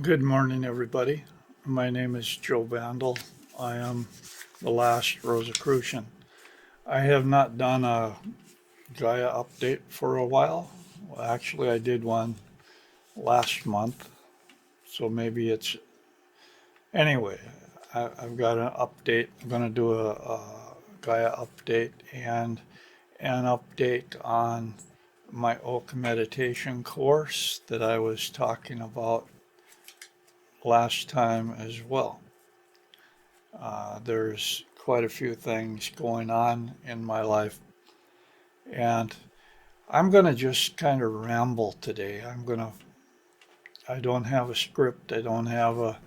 Good morning, everybody. My name is Joe Vandal. I am the last Rosicrucian. I have not done a Gaia update for a while. Well, actually, I did one last month, so maybe it's. Anyway, I've got an update. I'm going to do a Gaia update and an update on my oak meditation course that I was talking about last time as well. There's quite a few things going on in my life, and I'm going to just kind of ramble today. I don't have a script, I don't have a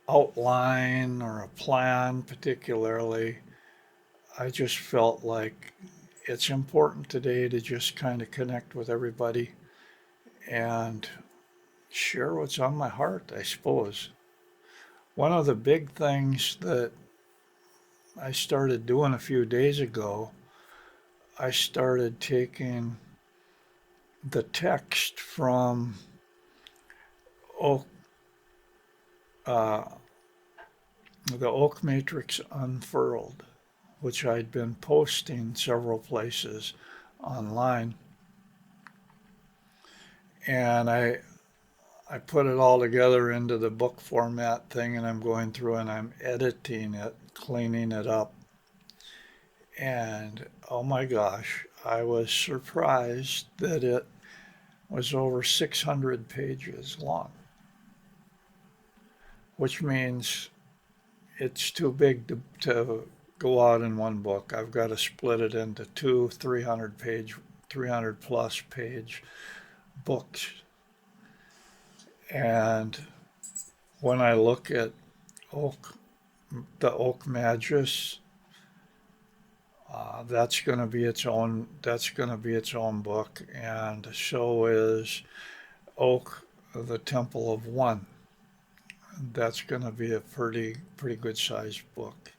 outline or a plan particularly. I just felt like it's important today to just kind of connect with everybody and share what's on my heart, I suppose. One of the big things that I started doing a few days ago, I started taking the text from Oak, uh, the Oak Matrix Unfurled, which I'd been posting several places online, and I put it all together into the book format thing, and I'm going through and I'm editing it, cleaning it up, and oh my gosh, I was surprised that it was over 600 pages long, which means it's too big to go out in one book. I've got to split it into two 300 plus page books. And when I look at oak, the oak Magus, that's going to be its own. That's going to be its own book, and so is Oak, the Temple of One. That's going to be a pretty good sized book.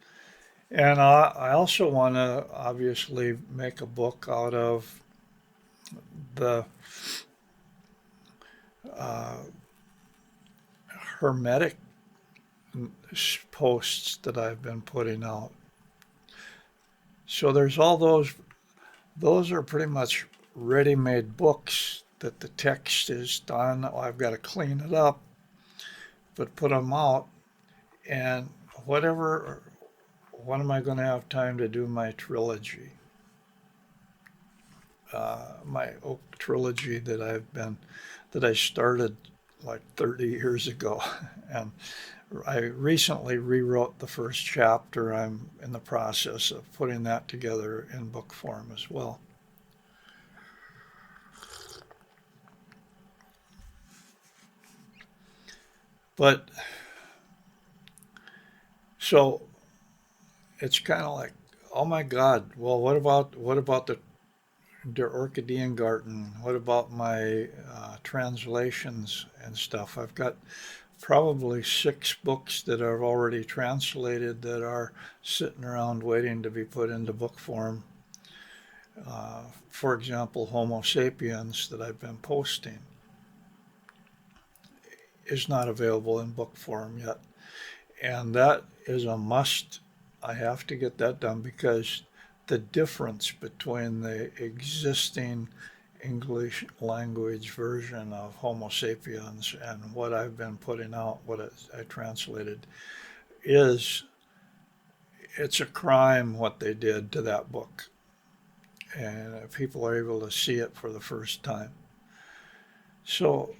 And I also want to obviously make a book out of the uh, hermetic posts that I've been putting out. So there's all those are pretty much ready-made books that the text is done. I've got to clean it up, but put them out. And whatever, when am I going to have time to do my trilogy? My Oak trilogy that I started like 30 years ago. And I recently rewrote the first chapter. I'm in the process of putting that together in book form as well. But so it's kind of like, oh my God, well, what about the Orchidean Garden? What about my translations and stuff? I've got probably six books that I've already translated that are sitting around waiting to be put into book form. For example, Homo sapiens that I've been posting is not available in book form yet. And that is a must. I have to get that done because the difference between the existing English language version of Homo sapiens and what I've been putting out, I translated, is it's a crime what they did to that book. And people are able to see it for the first time. So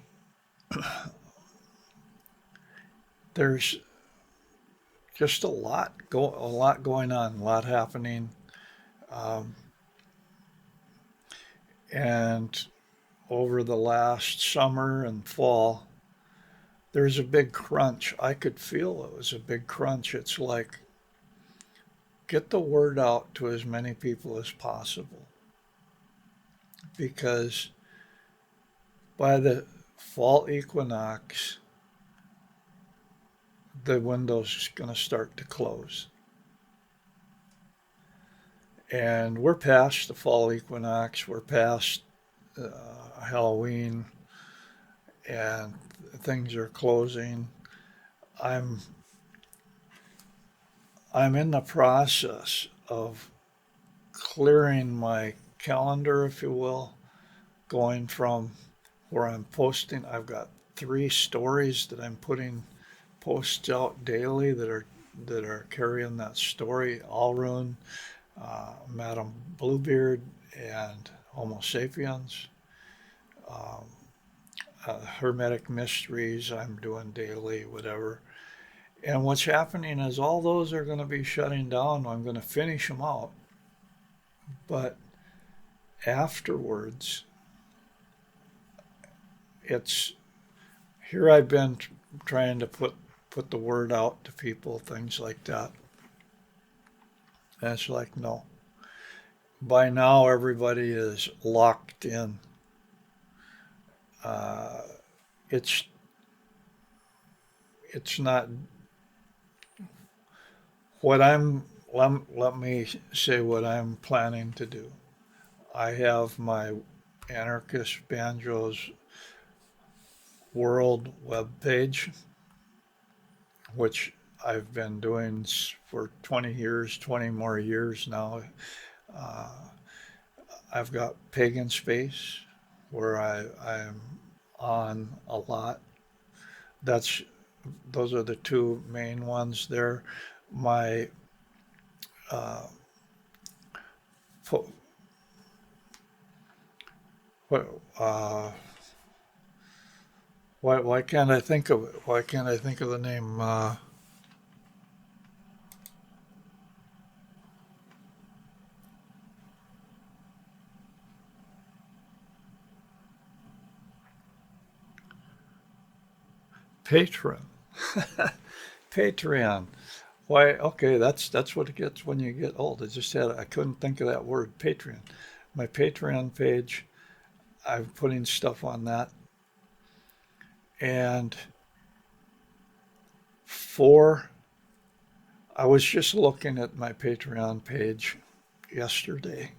there's just a lot going on, a lot happening, um, and over the last summer and fall, there's a big crunch. I could feel it was a big crunch. It's like get the word out to as many people as possible because by the fall equinox, the window's going to start to close. And we're past the fall equinox, we're past Halloween, and things are closing. I'm I'm in the process of clearing my calendar, if you will, going from where I'm posting. I've got 3 stories that I'm putting posts out daily that are carrying that story. Alrune, Madame Bluebeard, and Homo sapiens. Um, Hermetic mysteries I'm doing daily, whatever. And what's happening is all those are going to be shutting down. I'm going to finish them out, but afterwards, it's here. I've been trying to put the word out to people, things like that. And it's like, no. By now, everybody is locked in. Uh, it's it's not what I'm. Let me say what I'm planning to do. I have my Anarchist Banjos World web page, which I've been doing for 20 years, 20 more years now. Uh, I've got Pagan Space, where I'm on a lot. That's those are the 2 main ones there. My uh, what why can't I think of it? Why can't I think of the name? Patron. Patreon. Why? Okay, that's what it gets when you get old. I couldn't think of that word. Patreon. My Patreon page. I'm putting stuff on that, and for I was just looking at my Patreon page yesterday,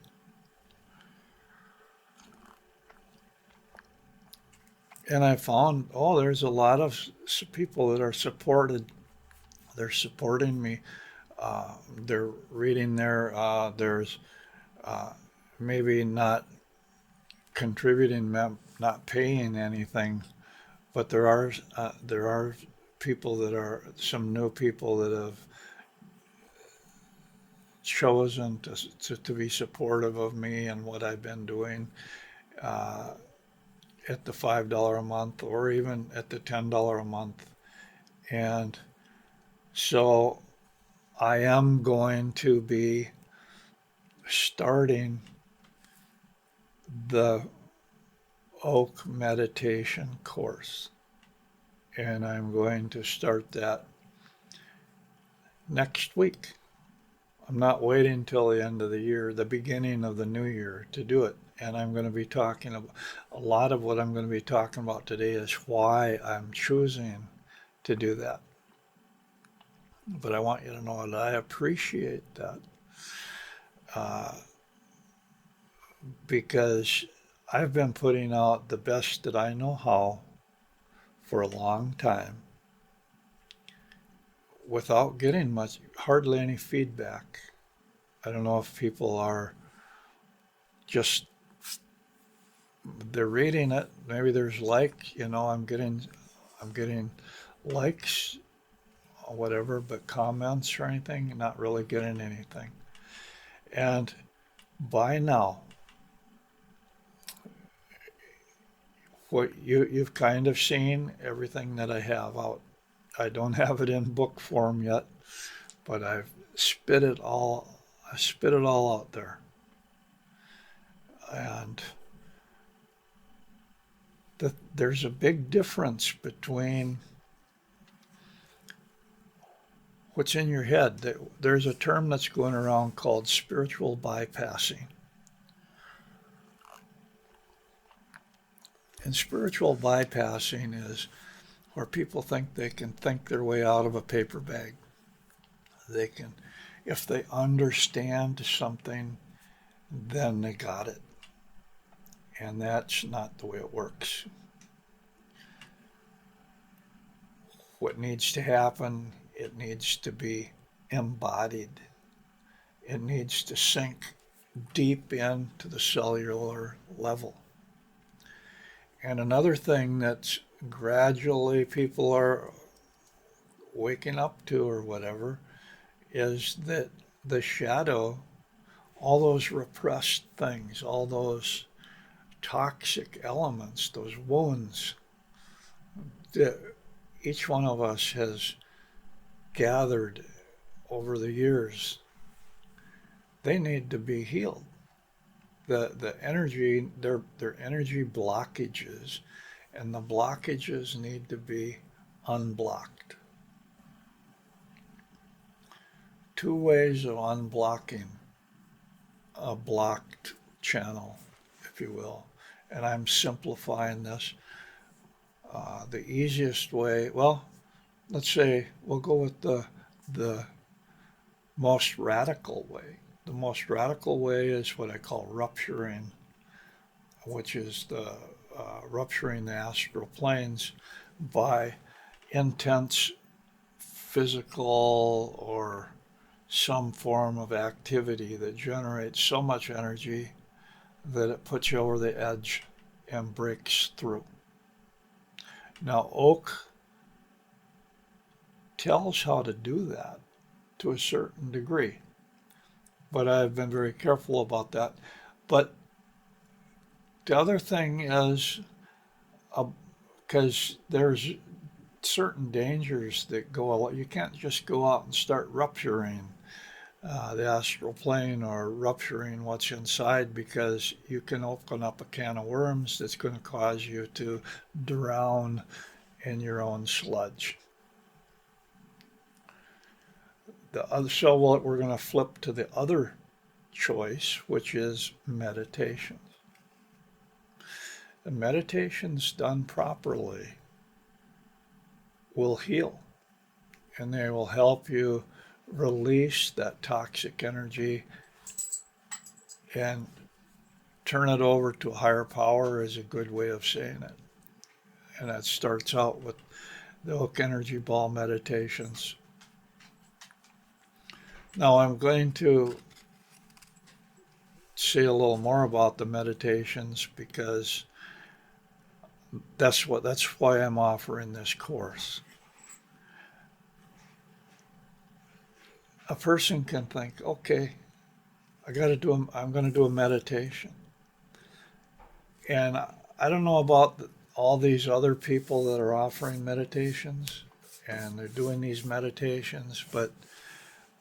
and I found, oh, there's a lot of people that are supported. They're supporting me. They're reading there. There's uh, maybe not contributing, not paying anything, but there are people that are some new people that have chosen to be supportive of me and what I've been doing uh, at the $5 a month or even at the $10 a month. And so I am going to be starting the Oak meditation course. And I'm going to start that next week. I'm not waiting until the end of the year, the beginning of the new year to do it. And I'm going to be talking about a lot of what I'm going to be talking about today is why I'm choosing to do that. But I want you to know that I appreciate that uh, because I've been putting out the best that I know how for a long time without getting hardly any feedback. I don't know if people are just they're reading it. Maybe there's I'm getting likes or whatever, but comments or anything, not really getting anything. And by now, what you've kind of seen everything that I have out. I don't have it in book form yet, but spit it all I spit it all out there. And there's a big difference between what's in your head. There's a term that's going around called spiritual bypassing. And spiritual bypassing is where people think they can think their way out of a paper bag. They can, if they understand something, then they got it. And that's not the way it works. what needs to happen, it needs to be embodied. It needs to sink deep into the cellular level. And another thing that gradually people are waking up to or whatever is that the shadow, all those repressed things, all those toxic elements, those wounds that each one of us has gathered over the years, they need to be healed. The energy, they're energy blockages, and the blockages need to be unblocked. Two ways of unblocking a blocked channel, if you will. And I'm simplifying this. The easiest way, well, let's say we'll go with the most radical way. The most radical way is what I call rupturing, which is the rupturing the astral planes by intense physical or some form of activity that generates so much energy that it puts you over the edge and breaks through. Now, oak tells how to do that to a certain degree, but I've been very careful about that. But the other thing is, because there's certain dangers that go, you can't just go out and start rupturing the astral plane or rupturing what's inside, because you can open up a can of worms that's going to cause you to drown in your own sludge. So we're going to flip to the other choice, which is meditation. And meditations done properly will heal, and they will help you release that toxic energy and turn it over to a higher power, is a good way of saying it. And that starts out with the Oak Energy Ball meditations. Now I'm going to say a little more about the meditations, because that's why I'm offering this course. A person can think, okay, I'm going to do a meditation. And I don't know about all these other people that are offering meditations and they're doing these meditations, but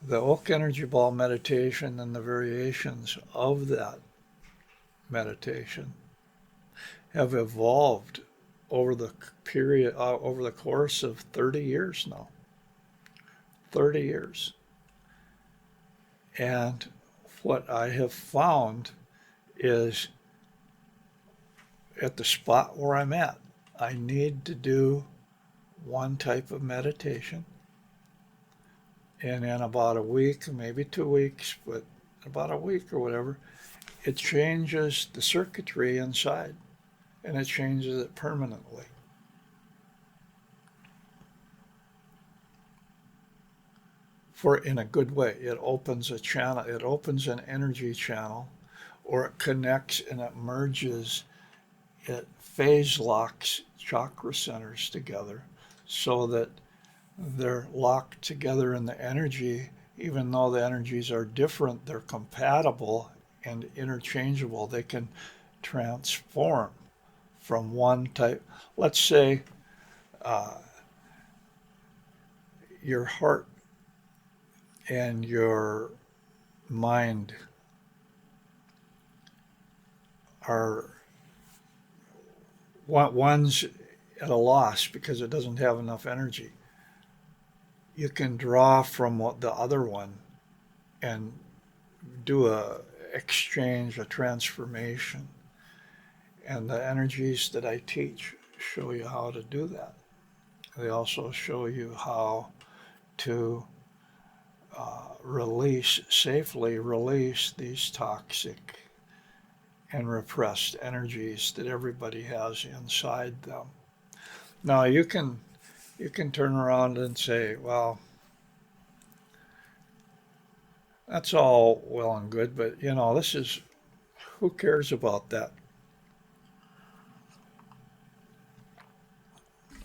the Oak Energy Ball meditation and the variations of that meditation have evolved over the over the course of 30 years now. 30 years. And what I have found is, at the spot where I'm at, I need to do one type of meditation. And in about a week, maybe 2 weeks, but about a week or whatever, it changes the circuitry inside, and it changes it permanently. In a good way. It opens a channel, it opens an energy channel, or it connects and it merges, it phase locks chakra centers together so that they're locked together in the energy. Even though the energies are different, they're compatible and interchangeable. They can transform from one type. Let's say your heart and your mind are, one's at a loss because it doesn't have enough energy. You can draw from the other one and do a exchange, a transformation. And the energies that I teach show you how to do that. They also show you how to safely release these toxic and repressed energies that everybody has inside them. Now you can you can turn around and say, well, that's all well and good, but this is, who cares about that?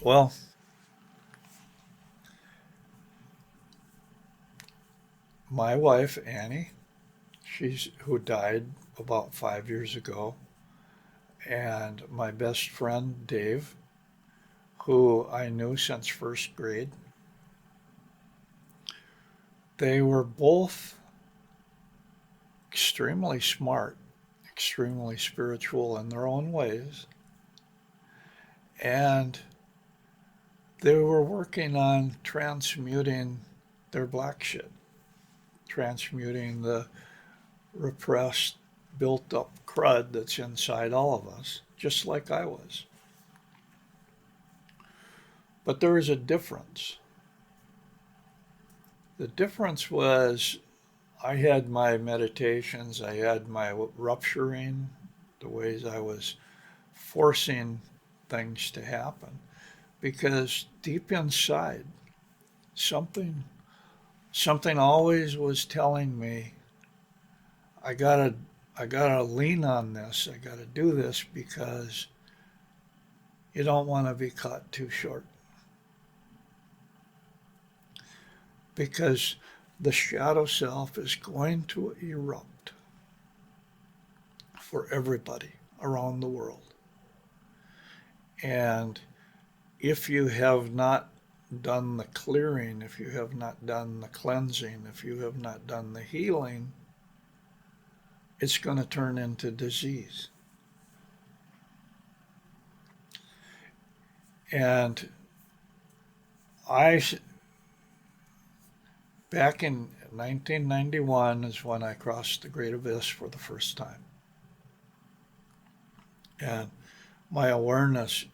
Well, my wife, Annie, she's who died about 5 years ago, and my best friend, Dave, who I knew since first grade, they were both extremely smart, extremely spiritual in their own ways, and they were working on transmuting their black shit, transmuting the repressed, built up crud that's inside all of us, just like I was. But there is a difference. The difference was I had my meditations, I had my rupturing, the ways I was forcing things to happen. Because deep inside, something something always was telling me I gotta I gotta lean on this. I gotta do this because you don't want to be caught too short. Because the shadow self is going to erupt for everybody around the world. And if you have not done the clearing, if you have not done the cleansing, if you have not done the healing, it's going to turn into disease. And I, back in 1991 is when I crossed the Great Abyss for the first time. And my awareness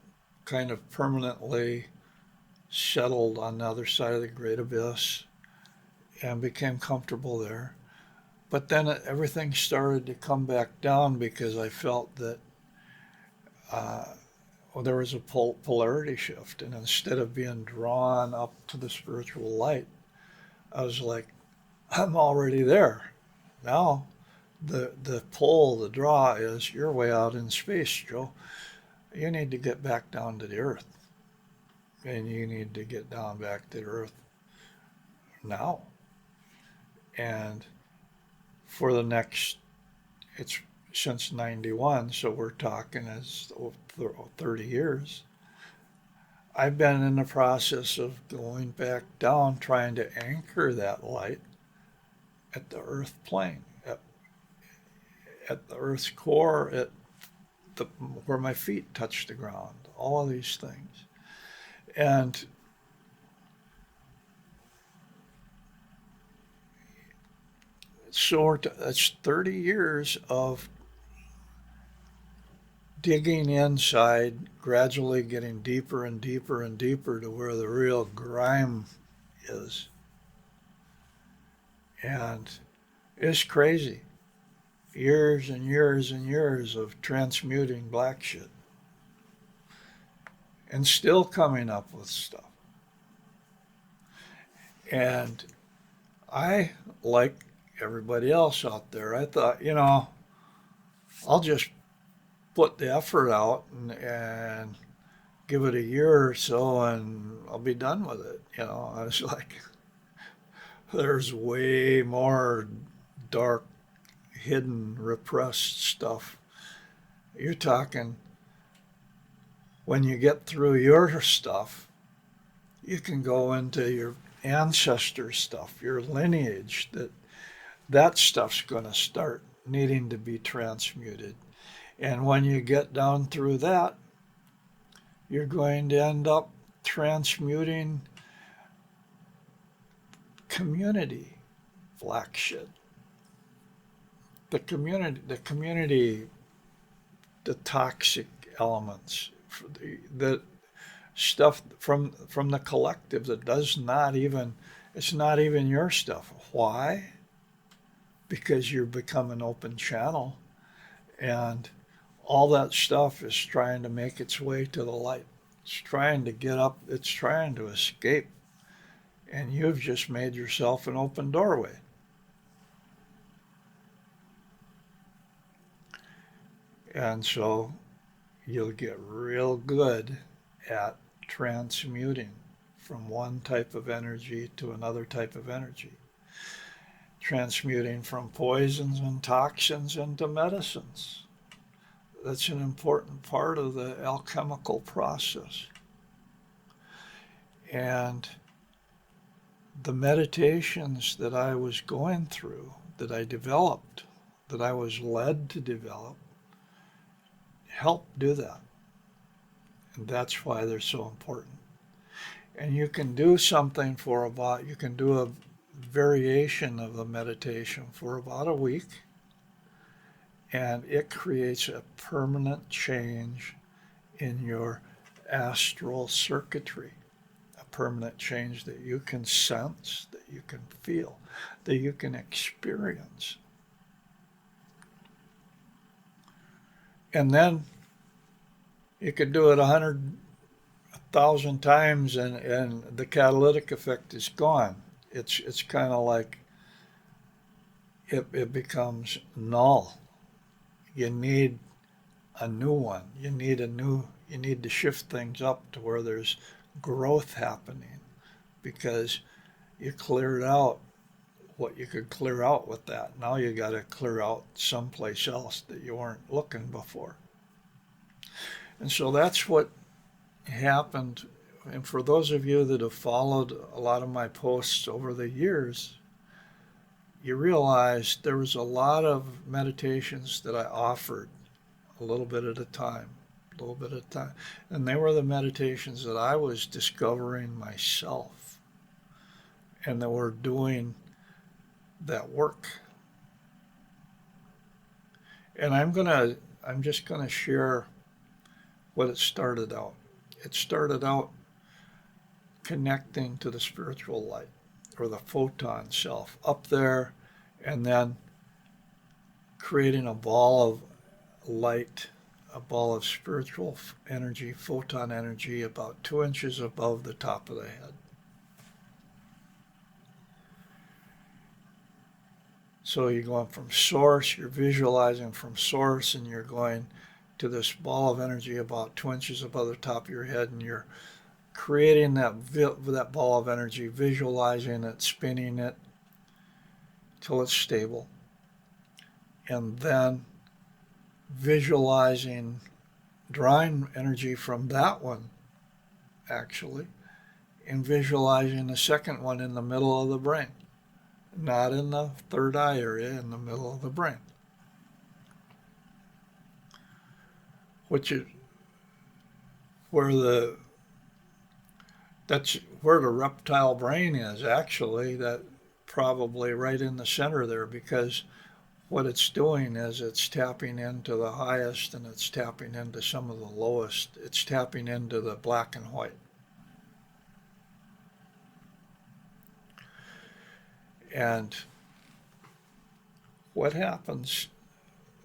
kind of permanently settled on the other side of the Great Abyss and became comfortable there. But then everything started to come back down because I felt that uh, there was a polarity shift. And instead of being drawn up to the spiritual light, I was like, I'm already there. Now, the pull, the draw is you're way out in space, Joe. You need to get back down to the earth. And you need to get down back to the earth now. And for the next, it's since 91, so we're talking as 30 years. I've been in the process of going back down, trying to anchor that light at the earth plane, at the earth's core, at the, where my feet touch the ground, all of these things. And so it's 30 years of digging inside, gradually getting deeper and deeper and deeper to where the real grime is. And it's crazy. Years and years and years of transmuting black shit and still coming up with stuff. And I, like everybody else out there, I thought, I'll just put the effort out and give it a year or so and I'll be done with it. I was like, there's way more dark, hidden, repressed stuff. You're talking when you get through your stuff, you can go into your ancestor stuff, your lineage, that stuff's going to start needing to be transmuted. And when you get down through that, you're going to end up transmuting community black shit. The community, the toxic elements, the stuff from the collective that does not even, it's not even your stuff. Why? Because you're become an open channel, and all that stuff is trying to make its way to the light. It's trying to get up, it's trying to escape, and you've just made yourself an open doorway. And so you'll get real good at transmuting from one type of energy to another type of energy, transmuting from poisons and toxins into medicines. That's an important part of the alchemical process. And the meditations that I was going through, that I developed, that I was led to develop, help do that. And that's why they're so important. And you can do something you can do a variation of the meditation for about a week, and it creates a permanent change in your astral circuitry, a permanent change that you can sense, that you can feel, that you can experience. And then you could do it 100,000 times, and the catalytic effect is gone. It's kind of like it becomes null. You need a new one. You need to shift things up to where there's growth happening, because you cleared out what you could clear out with that. Now you got to clear out someplace else that you weren't looking before. And so that's what happened. And for those of you that have followed a lot of my posts over the years, you realize there was a lot of meditations that I offered a little bit at a time, a little bit at a time. And they were the meditations that I was discovering myself and that were doing that work. And I'm just gonna share what it started out. It started out connecting to the spiritual light, or the photon self up there, and then creating a ball of light, a ball of spiritual energy, photon energy, about 2 inches above the top of the head. So you're going from source, you're visualizing from source, and you're going to this ball of energy about 2 inches above the top of your head, and you're creating that ball of energy, visualizing it, spinning it till it's stable, and then visualizing, drawing energy from that one, actually, and visualizing the second one in the middle of the brain, not in the third eye area, in the middle of the brain, which is that's where the reptile brain is, actually, that probably right in the center there, because what it's doing is it's tapping into the highest and it's tapping into some of the lowest. It's tapping into the black and white. And what happens,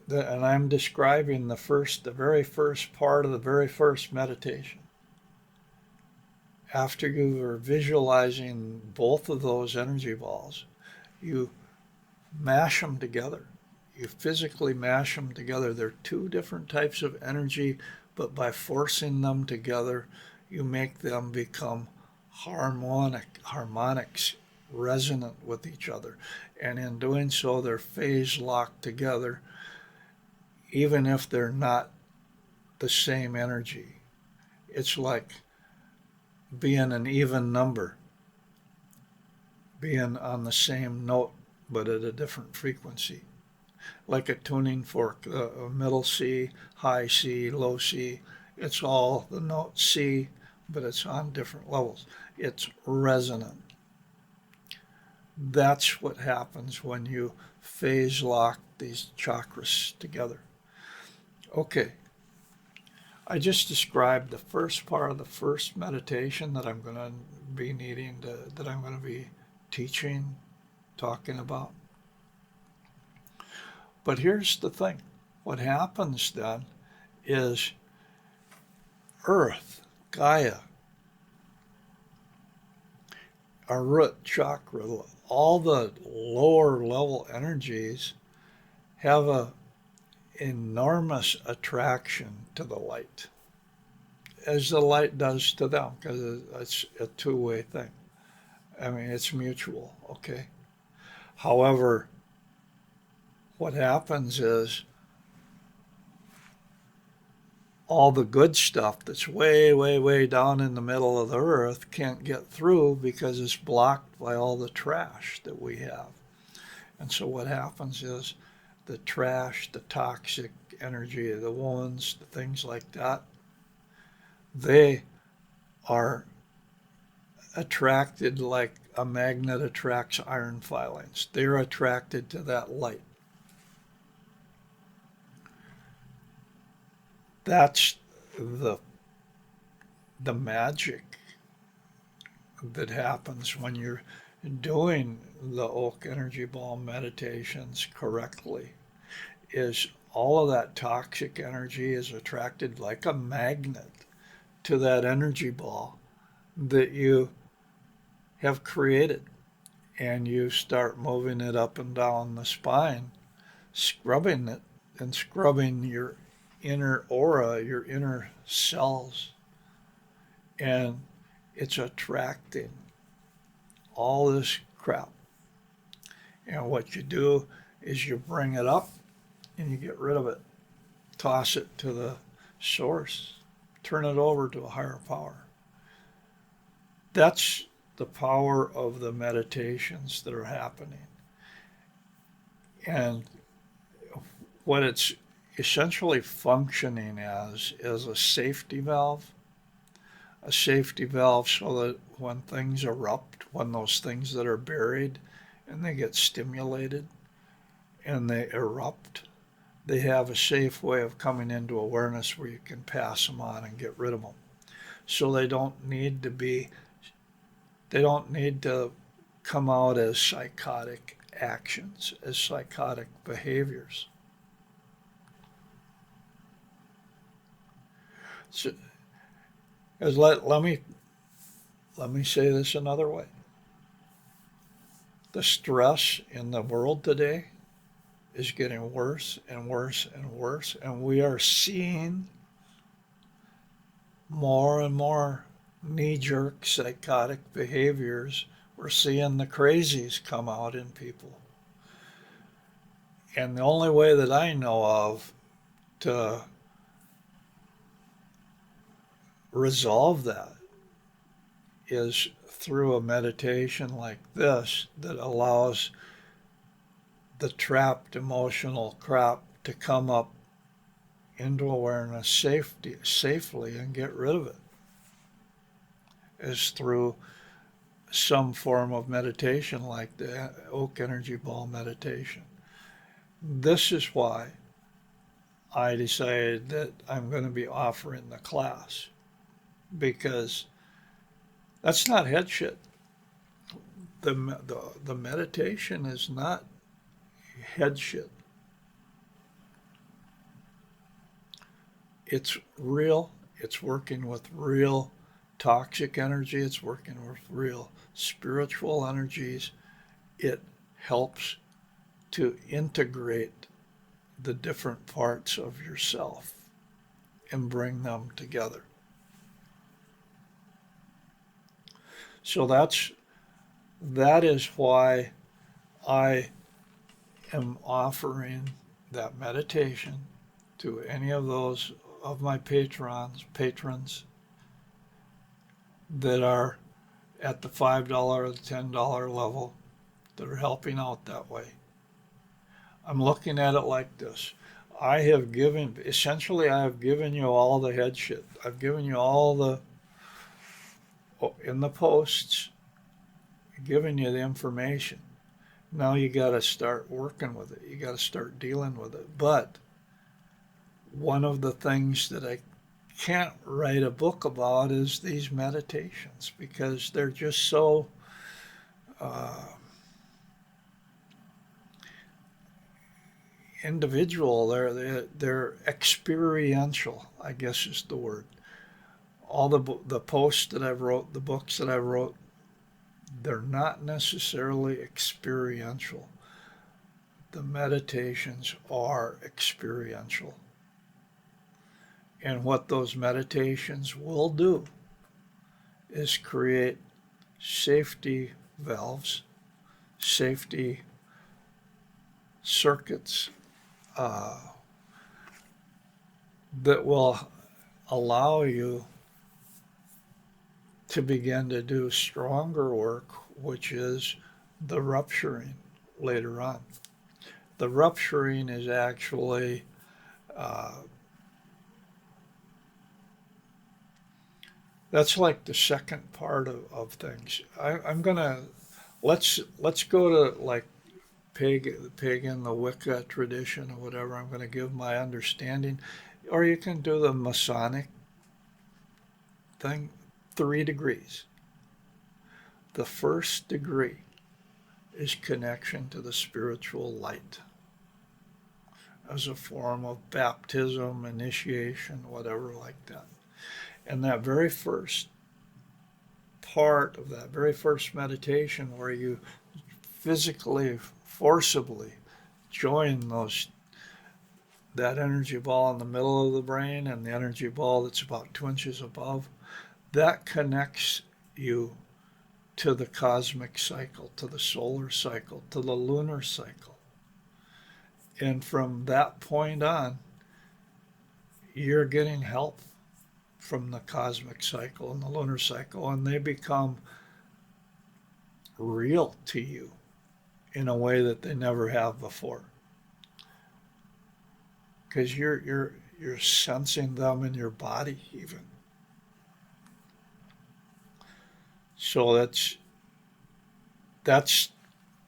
and I'm describing the very first part of the very first meditation. After you are visualizing both of those energy balls, you mash them together. You physically mash them together. They're two different types of energy, but by forcing them together, you make them become harmonics, resonant with each other. And in doing so, they're phase locked together, even if they're not the same energy. It's like being an even number, being on the same note but at a different frequency, like a tuning fork, a middle C, high C, low C. It's all the note C, but it's on different levels. It's resonant. That's what happens when you phase lock these chakras together. Okay, I just described the first part of the first meditation that I'm going to be that I'm going to be teaching, talking about. But here's the thing. What happens then is Earth, Gaia, our root chakra, all the lower level energies have a enormous attraction to the light, as the light does to them, because it's a two-way thing. I mean, it's mutual, okay? However, what happens is all the good stuff that's way, way, way down in the middle of the earth can't get through because it's blocked by all the trash that we have. And so what happens is the trash, the toxic energy, the wounds, the things like that, they are attracted like a magnet attracts iron filings. They're attracted to that light. That's the the magic that happens when you're doing the oak energy ball meditations correctly, is all of that toxic energy is attracted like a magnet to that energy ball that you have created, and you start moving it up and down the spine, scrubbing it and scrubbing your inner aura, your inner cells, and it's attracting all this crap. And what you do is you bring it up and you get rid of it, toss it to the source, turn it over to a higher power. That's the power of the meditations that are happening. And what it's essentially functioning as is a safety valve so that when things erupt, when those things that are buried and they get stimulated and they erupt, they have a safe way of coming into awareness where you can pass them on and get rid of them. So they don't need to come out as psychotic actions, as psychotic behaviors. So, let me say this another way. The stress in the world today is getting worse and worse and worse, and we are seeing more and more knee-jerk psychotic behaviors. We're seeing the crazies come out in people. And the only way that I know of to resolve that is through a meditation like this that allows the trapped emotional crap to come up into awareness safely and get rid of it, is through some form of meditation like the Oak Energy Ball meditation. This is why I decided that I'm going to be offering the class, because that's not head shit. The meditation is not head shit. It's real. It's working with real toxic energy. It's working with real spiritual energies. It helps to integrate the different parts of yourself and bring them together. So that is why I am offering that meditation to any of those of my patrons that are at the $5 or the $10 level that are helping out that way. I'm looking at it like this. I have given you all the head shit. I've given you all the, in the posts, giving you the information. Now you got to start working with it. You got to start dealing with it. But one of the things that I can't write a book about is these meditations, because they're just so individual. They're experiential, I guess is the word. all the posts that I've wrote, the books that I wrote, they're not necessarily experiential. The meditations are experiential. And what those meditations will do is create safety valves, safety circuits uh, that will allow you to begin to do stronger work, which is the rupturing later on. The rupturing is actually uh, that's like the second part of things. I'm gonna let's go to like pagan, the Wicca tradition or whatever. I'm gonna give my understanding, or you can do the Masonic thing. 3 degrees. The first degree is connection to the spiritual light as a form of baptism, initiation, whatever like that. And that very first part of that very first meditation where you physically, forcibly join that energy ball in the middle of the brain and the energy ball that's about 2 inches above, that connects you to the cosmic cycle, to the solar cycle, to the lunar cycle. And from that point on, you're getting help from the cosmic cycle and the lunar cycle, and they become real to you in a way that they never have before. Because you're sensing them in your body even. So that's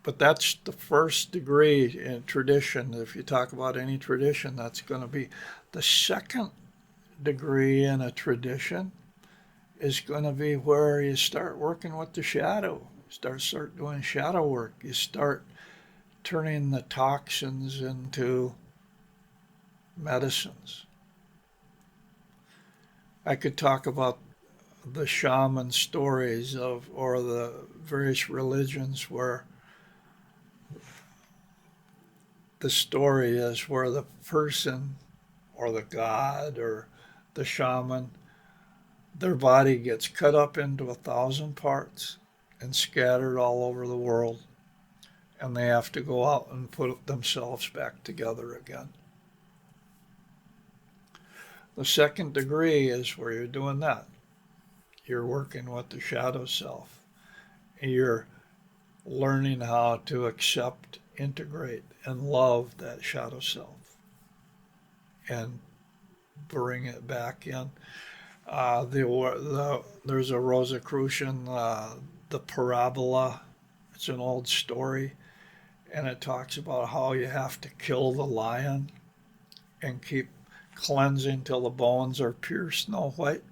but that's the first degree in tradition. If you talk about any tradition, that's going to be the second degree in a tradition is going to be where you start working with the shadow. Start doing shadow work. You start turning the toxins into medicines. I could talk about the shaman stories of or the various religions where the story is where the person or the god or the shaman, their body gets cut up into 1,000 parts and scattered all over the world, and they have to go out and put themselves back together again. The second degree is where you're doing that. You're working with the shadow self. You're learning how to accept, integrate, and love that shadow self and bring it back in. There's a Rosicrucian, the parabola. It's an old story, and it talks about how you have to kill the lion and keep cleansing till the bones are pure snow white.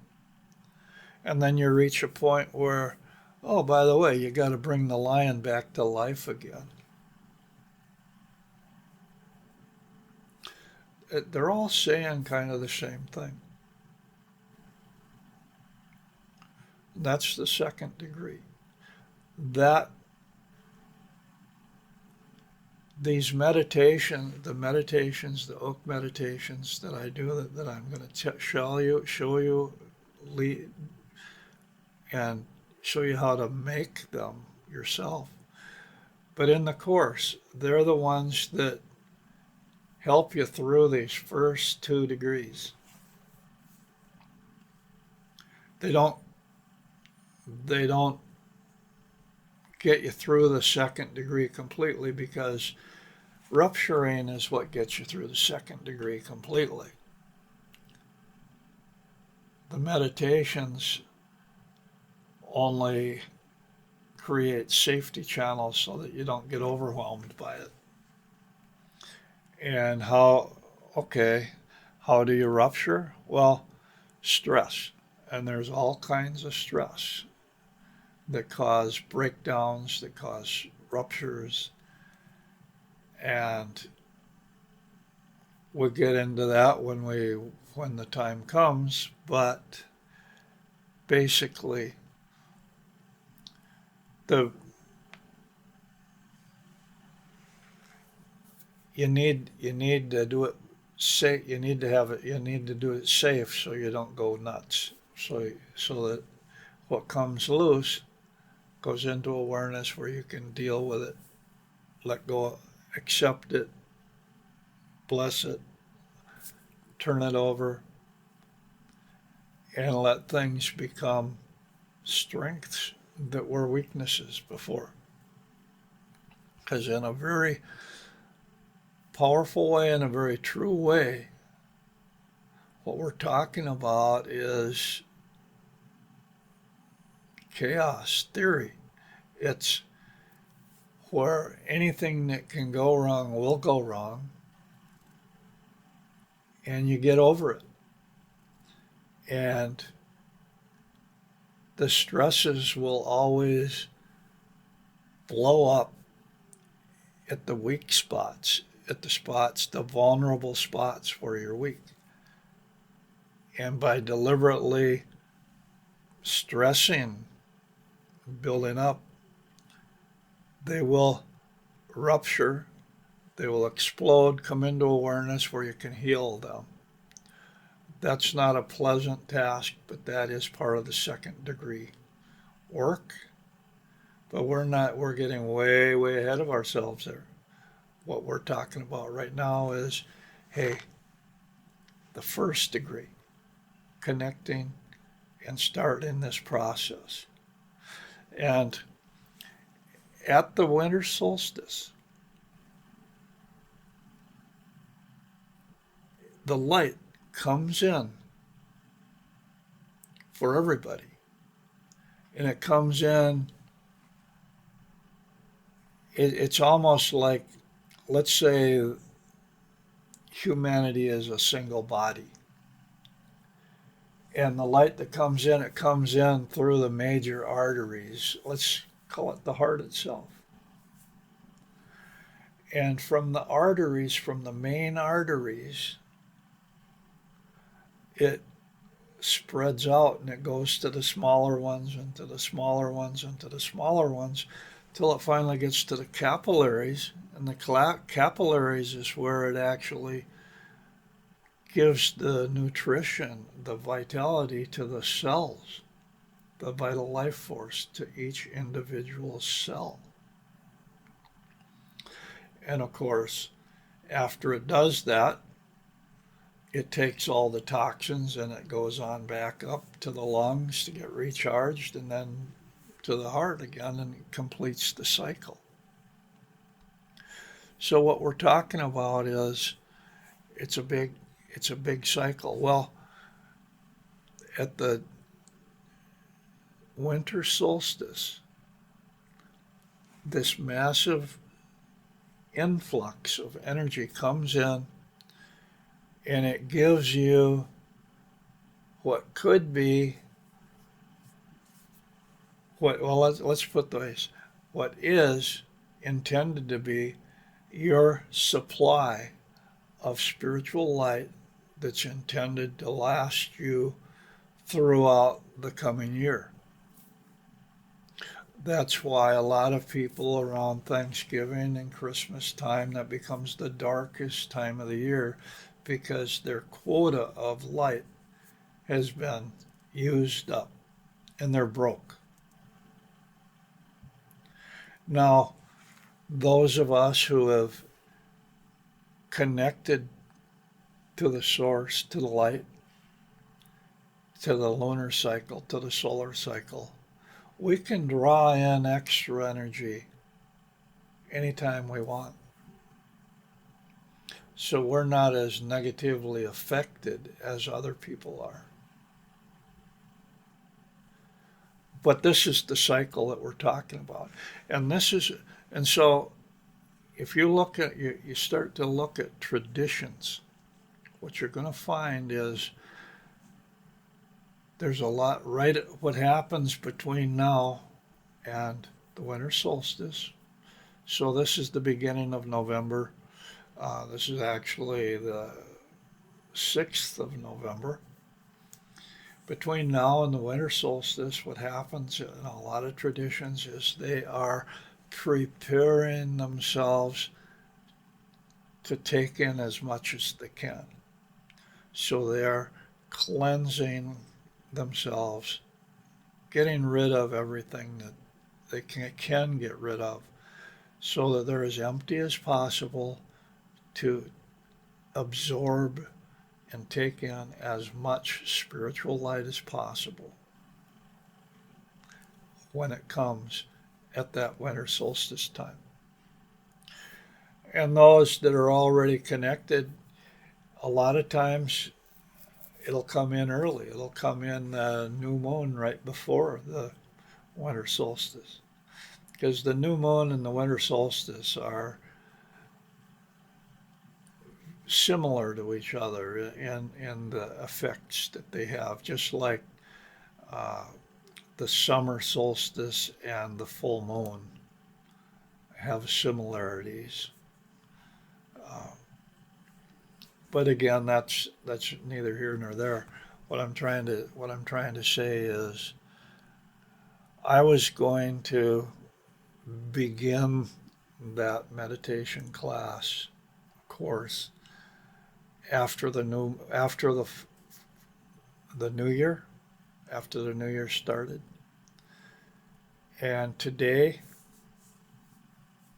And then you reach a point where, oh, by the way, you got to bring the lion back to life again. They're all saying kind of the same thing. That's the second degree. That these the meditations, the oak meditations that I do, that I'm going to show you, lead, and show you how to make them yourself. But in the course, they're the ones that help you through these first 2 degrees. They don't they don't get you through the second degree completely because rupturing is what gets you through the second degree completely. The meditations only create safety channels so that you don't get overwhelmed by it. And how do you rupture? Well, stress. And there's all kinds of stress that cause breakdowns, that cause ruptures. And we'll get into that when the time comes, but basically the you need to do it safe. You need to do it safe so you don't go nuts. So that what comes loose goes into awareness where you can deal with it, let go, accept it, bless it, turn it over, and let things become strengths that were weaknesses before. Because in a very powerful way, in a very true way, what we're talking about is chaos theory. It's where anything that can go wrong will go wrong, and you get over it. And the stresses will always blow up at the weak spots, the vulnerable spots where you're weak. And by deliberately stressing, building up, they will rupture, they will explode, come into awareness where you can heal them. That's not a pleasant task, but that is part of the second degree work. But we're getting way, way ahead of ourselves there. What we're talking about right now is, hey, the first degree, connecting and starting this process. And at the winter solstice, the light comes in for everybody. And it comes in, it's almost like, let's say humanity is a single body. And the light that comes in, it comes in through the major arteries. Let's call it the heart itself. And from the arteries, from the main arteries, it spreads out and it goes to the smaller ones and to the smaller ones and to the smaller ones till it finally gets to the capillaries. And the capillaries is where it actually gives the nutrition, the vitality to the cells, the vital life force to each individual cell. And of course, after it does that, it takes all the toxins and it goes on back up to the lungs to get recharged and then to the heart again and it completes the cycle. So what we're talking about is it's a big cycle. Well, at the winter solstice, this massive influx of energy comes in and it gives you what could be let's put this, what is intended to be your supply of spiritual light that's intended to last you throughout the coming year. That's why a lot of people around Thanksgiving and Christmas time, that becomes the darkest time of the year because their quota of light has been used up and they're broke. Now, those of us who have connected to the source, to the light, to the lunar cycle, to the solar cycle, we can draw in extra energy anytime we want. So we're not as negatively affected as other people are. But this is the cycle that we're talking about. And so if you look at, you start to look at traditions, what you're going to find is there's a lot what happens between now and the winter solstice. So this is the beginning of November. This is actually the 6th of November. between now and the winter solstice, what happens in a lot of traditions is they are preparing themselves to take in as much as they can. So they are cleansing themselves, getting rid of everything that they can get rid of, so that they're as empty as possible to absorb and take in as much spiritual light as possible when it comes at that winter solstice time. And those that are already connected, a lot of times it'll come in early. It'll come in the new moon right before the winter solstice. Because the new moon and the winter solstice are similar to each other in the effects that they have, just like uh, the summer solstice and the full moon have similarities. Uh, but again, that's neither here nor there. What I'm trying to say is I was going to begin that meditation class course after the new year, after the new year started. And today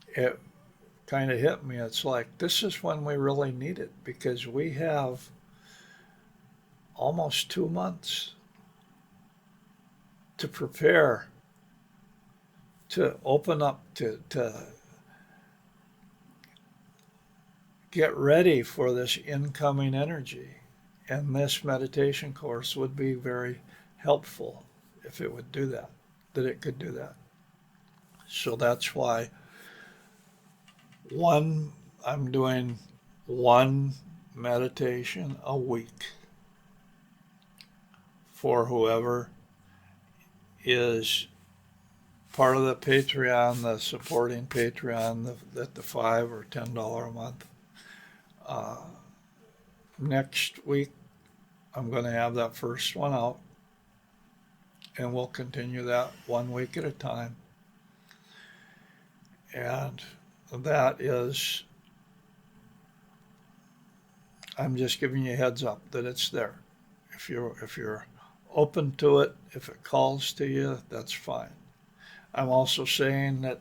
it kind of hit me. It's like this is when we really need it because we have almost 2 months to prepare, to open up, to get ready for this incoming energy. And this meditation course would be very helpful if it would do that, that it could do that. So that's why one, I'm doing one meditation a week for whoever is part of the Patreon, the supporting Patreon, at the $5 or $10 a month. Next week, I'm going to have that first one out, and we'll continue that 1 week at a time. And that is, I'm just giving you a heads up that it's there. If you're open to it, if it calls to you, that's fine. I'm also saying that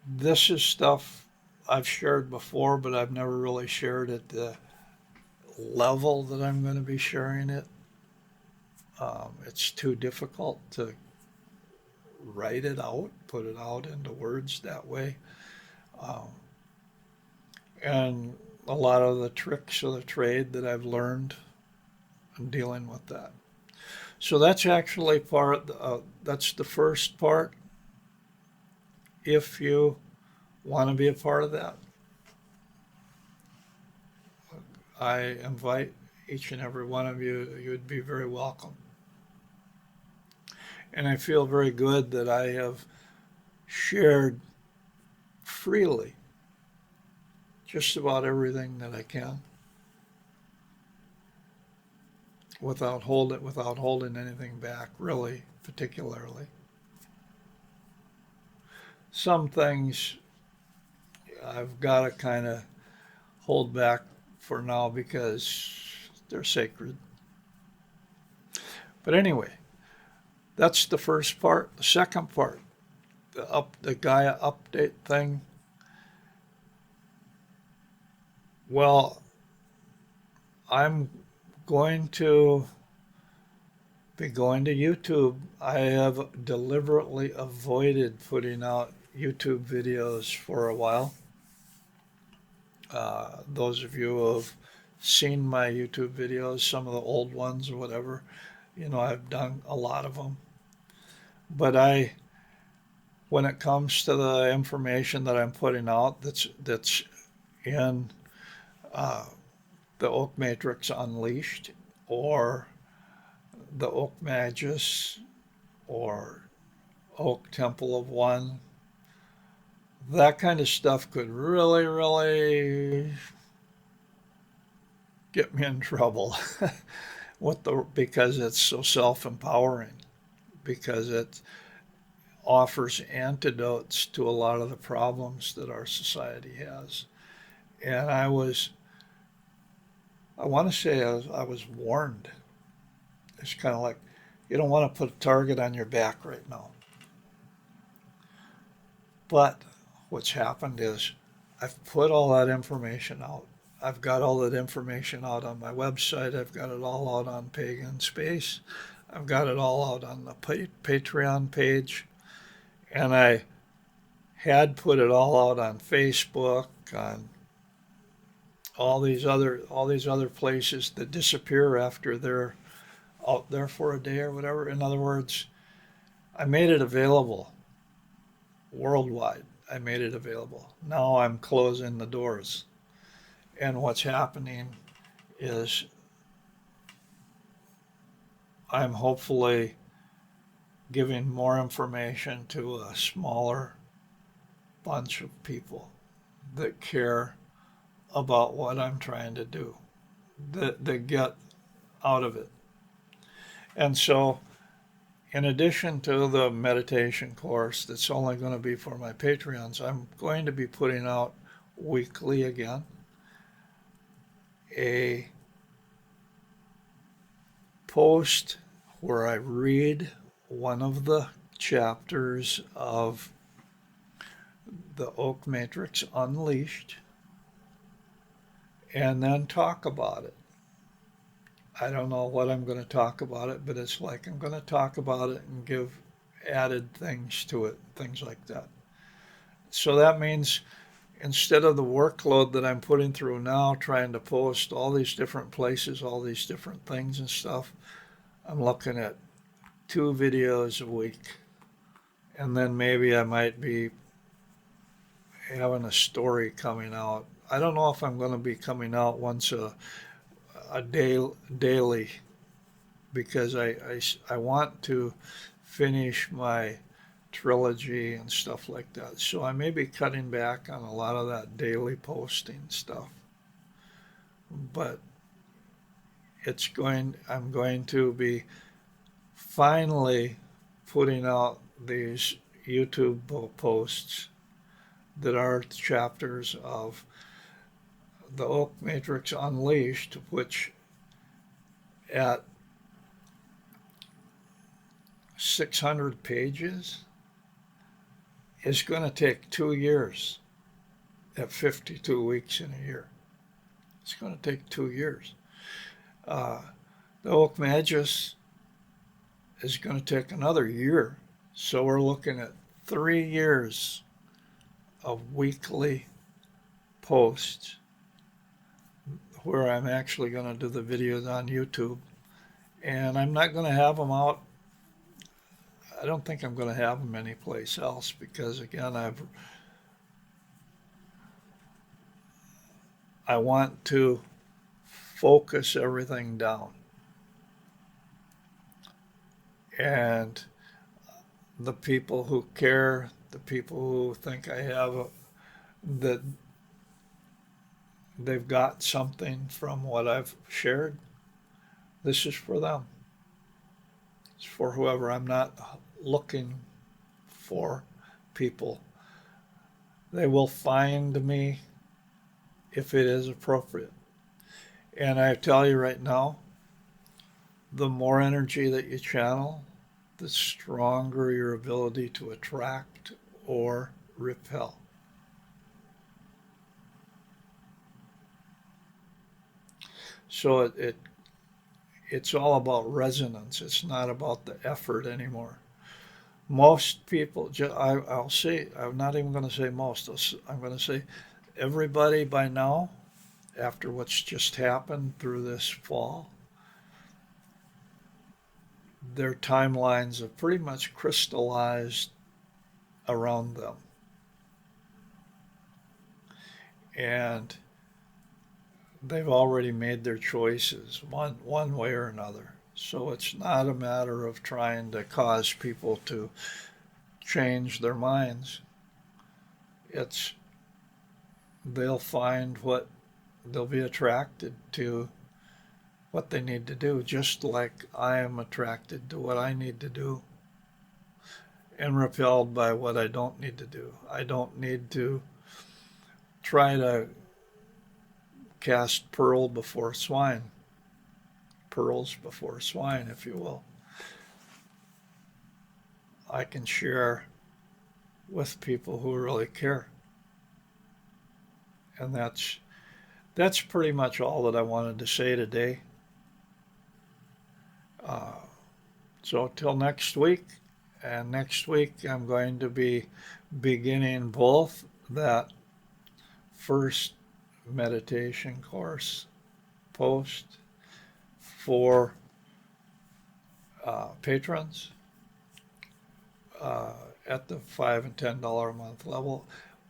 this is stuff I've shared before, but I've never really shared at the level that I'm going to be sharing it. It's too difficult to write it out, put it out into words that way. Um, and a lot of the tricks of the trade that I've learned in dealing with that. So that's actually that's the first part. If you want to be a part of that, I invite each and every one of you. You would be very welcome. And I feel very good that I have shared freely just about everything that I can without holding anything back, really, particularly. Some things I've got to kind of hold back for now because they're sacred. But anyway, that's the first part. The second part, the Gaia update thing. Well, I'm going to be going to YouTube. I have deliberately avoided putting out YouTube videos for a while. Those of you who have seen my YouTube videos, some of the old ones or whatever, I've done a lot of them. But when it comes to the information that I'm putting out, that's in uh, the Oak Matrix Unleashed, or the Oak Magus, or Oak Temple of One, that kind of stuff could really, really get me in trouble because it's so self-empowering, because it offers antidotes to a lot of the problems that our society has. And I want to say I was warned. It's kind of like you don't want to put a target on your back right now. But what's happened is I've put all that information out. I've got all that information out on my website. I've got it all out on Pagan Space. I've got it all out on the Patreon page. And I had put it all out on Facebook, on all these other places that disappear after they're out there for a day or whatever. In other words, I made it available worldwide. I made it available. Now I'm closing the doors. And what's happening is I'm hopefully giving more information to a smaller bunch of people that care about what I'm trying to do, that get out of it. And so, in addition to the meditation course that's only going to be for my Patreons, I'm going to be putting out weekly again a post where I read one of the chapters of the Oak Matrix Unleashed and then talk about it. I don't know what I'm going to talk about it, but it's like I'm going to talk about it and give added things to it, things like that. So that means instead of the workload that I'm putting through now, trying to post all these different places, all these different things and stuff, I'm looking at 2 videos a week. And then maybe I might be having a story coming out. I don't know if I'm going to be coming out once a day daily because I want to finish my trilogy and stuff like that. So I may be cutting back on a lot of that daily posting stuff. But I'm going to be finally putting out these YouTube posts that are chapters of the Oak Matrix Unleashed, which at 600 pages is going to take 2 years at 52 weeks in a year. It's going to take 2 years. Uh, the Oak Magus is going to take another year. So we're looking at 3 years of weekly posts where I'm actually going to do the videos on YouTube. And I'm not going to have them out. I don't think I'm going to have them anyplace else because, again, I want to focus everything down. And the people who care, the people who think that they've got something from what I've shared, this is for them. It's for whoever. I'm not looking for people. They will find me if it is appropriate. And I tell you right now, the more energy that you channel, the stronger your ability to attract or repel. So it's all about resonance. It's not about the effort anymore. Most people, I'll say, I'm not even going to say most, I'm going to say everybody by now, after what's just happened through this fall, their timelines have pretty much crystallized around them. And they've already made their choices one way or another. So it's not a matter of trying to cause people to change their minds. It's they'll find what they'll be attracted to what they need to do, just like I am attracted to what I need to do and repelled by what I don't need to do. I don't need to try to cast pearls before swine, if you will. I can share with people who really care. And that's pretty much all that I wanted to say today. Uh, so till next week, and next week I'm going to be beginning both that first meditation course post for patrons uh, at the $5 and $10 a month level.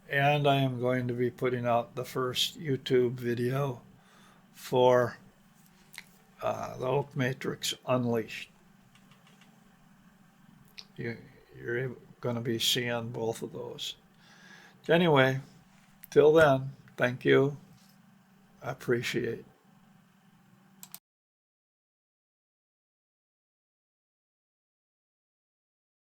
And I am going to be putting out the first YouTube video for the Oak Matrix Unleashed. You, you're going to be seeing both of those. Anyway, till then, thank you. I appreciate